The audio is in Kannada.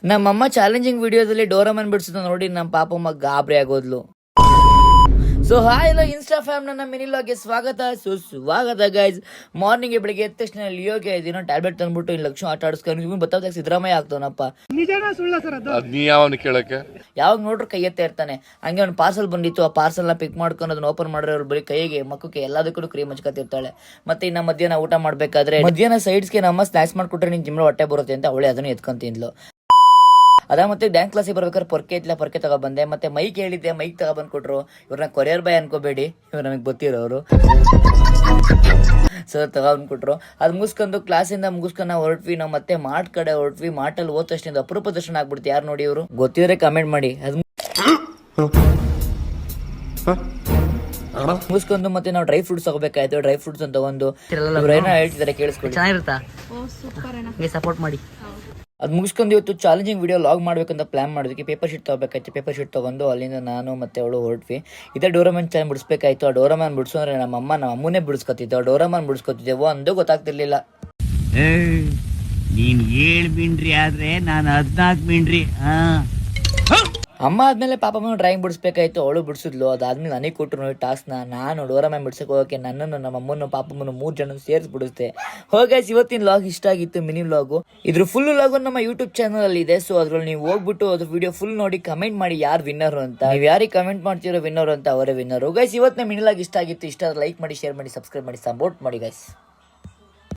ನಮ್ಮಮ್ಮ ಚಾಲೆಂಜಿಂಗ್ ವಿಡಿಯೋದಲ್ಲಿ ಡೋರಮನ್ ಬಿಡಿಸಿದ ನೋಡಿ ನಮ್ಮ ಪಾಪಮ್ಮ ಗಾಬರಿ ಆಗೋದ್ಲು. ಸೊ ಹಾಯ್ ಎಲ್ಲ ಇನ್ಸ್ಟಾ ಫ್ಯಾಮ್ ನನ್ನ ಮಿನಿಲಾಗೆ ಸ್ವಾಗತ ಗೈಸ್. ಮಾರ್ನಿಂಗ್ ಬೆಳಿಗ್ಗೆ ಎದ್ದ ತಕ್ಷಣ ಲಿಯೋಗೆ ಇದೀನೋ ಟ್ಯಾಬ್ಲೆಟ್ ತಂದ್ಬಿಟ್ಟು ಇನ್ನು ಲಕ್ಷ್ಮಿ ಆಟ ಆಡಿಸ್ಕೊಂಡು ಇವ್ನು ಬತ್ತಾಗ ಸಿದ್ದರಾಮಯ್ಯ ಆಗ್ತಾವನಪ್ಪ. ಯಾವಾಗ ನೋಡ್ರು ಕೈ ಎತ್ತ ಇರ್ತಾನೆ. ಹಂಗೆ ಒಂದು ಪಾರ್ಸಲ್ ಬಂದಿತ್ತು, ಆ ಪಾರ್ಸಲ್ನ ಪಿಕ್ ಮಾಡ್ಕೊಂಡು ಅದನ್ನ ಓಪನ್ ಮಾಡಿರೋ ಅವ್ರು ಬರೀ ಕೈಗೆ ಮಕ್ಕಕ್ಕೆ ಎಲ್ಲದಕ್ಕೂ ಕ್ರೀಮ್ ಹಚ್ಕೊತಿರ್ತಾಳೆ. ಮತ್ತೆ ಇನ್ನು ಮಧ್ಯಾಹ್ನ ಊಟ ಮಾಡ್ಬೇಕಾದ್ರೆ ಮಧ್ಯಾಹ್ನ ಸೈಡ್ಸ್ಗೆ ನಮ್ಮ ಸ್ನ್ಯಾಕ್ಸ್ ಮಾಡ್ಕೊಟ್ರೆ ನಿನ್ ಜಿಮ್ಲ ಹೊಟ್ಟೆ ಬರುತ್ತೆ ಅಂತ ಅವಳೆ ಅದನ್ನ ಎತ್ಕೊಂತಿದ್ಲು. ಅದ ಮತ್ತೆ ಡ್ಯಾನ್ಸ್ ಕ್ಲಾಸಿಗೆ ಬರ್ಬೇಕಾದ್ರೆ ಪೊರ್ಕೆ ತಗೊಬಂದೆ. ಮತ್ತೆ ಮೈಕ್ ಹೇಳಿದ್ದೆ, ಮೈಕ್ ತಗೊಬಂದ್ ಕೊಟ್ರು. ಇವ್ರನ್ನ ಕೊರಿಯರ್ ಬಾಯ್ ಅನ್ಕೋಬೇಡಿ, ಇವ್ರು ನಮಗೆ ಗೊತ್ತಿರೋರು. ಸೊ ತಗೊಂಡ್ ಕೊಟ್ರು. ಅದ್ ಮುಗಿಸ್ಕೊಂಡು ಕ್ಲಾಸಿಂದ ಮುಗಿಸ್ಕೊಂಡು ಹೊರಟ್ವಿ. ನಾವು ಮತ್ತೆ ಮಾಟ್ ಕಡೆ ಹೊರಟ್ವಿ. ಮಾಟಲ್ಲಿ ಹೋದ ತಕ್ಷಣ ಅಪರೂಪ ದರ್ಶನ ಆಗ್ಬಿಡ್ತು. ಯಾರು ನೋಡಿ ಇವರು ಗೊತ್ತಿದ್ರೆ ಕಮೆಂಟ್ ಮಾಡಿ. ಅದ್ ಮುಗಿಸ್ಕೊಂಡು ಮತ್ತೆ ನಾವು ಡ್ರೈ ಫ್ರೂಟ್ಸ್ ತಗೋಬೇಕಾಯ್ತು. ಡ್ರೈ ಫ್ರೂಟ್ಸ್ ಅಂತ ತಗೊಂಡು ಏನೋ ಹೇಳ್ತಿದ್ದಾರೆ, ಕೇಳಿಸ್ಕೊಂಡು ಚೆನ್ನಾಗಿರುತ್ತಾ, ಸಪೋರ್ಟ್ ಮಾಡಿ. ಅದು ಮುಗಿಸ್ಕೊಂಡು ಇವತ್ತು ಚಾಲೆಂಜಿಂಗ್ ವಿಡಿಯೋ ಲಾಗ್ ಮಾಡ್ಬೇಕಂತ ಪ್ಲಾನ್ ಮಾಡಿದ್ವಿ. ಪೇಪರ್ ಶೀಟ್ ತಗೋಬೇಕಾಯ್ತು. ಪೇಪರ್ ಶೀಟ್ ತಗೊಂಡು ಅಲ್ಲಿಂದ ನಾನು ಮತ್ತೆ ಅವಳು ಹೊರಟ್ವಿ. ಇದೇ ಡೋರಮನ್ ಚಾಲೆಂಜ್ ಬಿಡಿಸ್ಬೇಕಾಯ್ತು. ಆ ಡೋರಮನ್ ಬಿಡಿಸೋದ್ರೆ ನಮ್ಮ ಅಮ್ಮನೇ ಬಿಡಿಸ್ಕೊತಿದ್ದು. ಆ ಡೋರಮನ್ ಬಿಡಿಸ್ಕೊತಿದ್ದೆವು ಅಂದು ಗೊತ್ತಾಗ್ತಿರ್ಲಿಲ್ಲ. ನೀನ್ 7 ಮಿಂಡ್ರಿ ಆದ್ರೆ ನಾನು 14 ಮಿಂಡ್ರಿ. ಅಮ್ಮ ಆದ್ಮೇಲೆ ಪಾಪಮ್ಮನ ಡ್ರಾಯಿಂಗ್ ಬಿಡಿಸ್ಬೇಕಾಯ್ತು. ಅವಳು ಬಿಡಿಸಿದ್ಲು. ಅದಾದ್ಮೇಲೆ ನನಗೆ ಕೊಟ್ಟರು ಟಾಸ್ಕ್ನ. ನಾನು ಡೋರಮನ್ ಬಿಡ್ಸಕ್ಕೆ ಹೋಗೋಕೆ ನನ್ನನ್ನು, ನಮ್ಮ ಅಮ್ಮನ್ನು, ಪಾಪಮ್ಮನ 3 ಜನ ಸೇರಿಸಿ ಬಿಡಿಸ್ದೆ. ಹೋಗೈಸ್, ಇವತ್ತಿನ ಲಾಗ್ ಇಷ್ಟ ಆಗಿತ್ತು, ಮಿನಿ ಲಾಗು. ಇದ್ರ ಫುಲ್ ಲಾಗು ನಮ್ಮ ಯೂಟ್ಯೂಬ್ ಚಾನಲ್ ಅಲ್ಲಿ ಇದೆ. ಸೊ ಅದ್ರಲ್ಲಿ ನೀವು ಹೋಗ್ಬಿಟ್ಟು ಅದ್ರ ವಿಡಿಯೋ ಫುಲ್ ನೋಡಿ ಕಮೆಂಟ್ ಮಾಡಿ ಯಾರು ವಿನ್ನರ್ ಅಂತ. ನೀವು ಯಾರಿಗೆ ಕಮೆಂಟ್ ಮಾಡ್ತಿರೋ ವಿನ್ನರ್ ಅಂತ ಅವರೇ ವಿನ್ನರ್. ಗೈಸ್, ಇವತ್ತಿನ ಮಿನಿ ಲಾಗ್ ಇಷ್ಟ ಆಗಿತ್ತು. ಇಷ್ಟ ಲೈಕ್ ಮಾಡಿ, ಶೇರ್ ಮಾಡಿ, ಸಬ್ಸ್ಕ್ರೈಬ್ ಮಾಡಿ, ಸಪೋರ್ಟ್ ಮಾಡಿ ಗೈಸ್.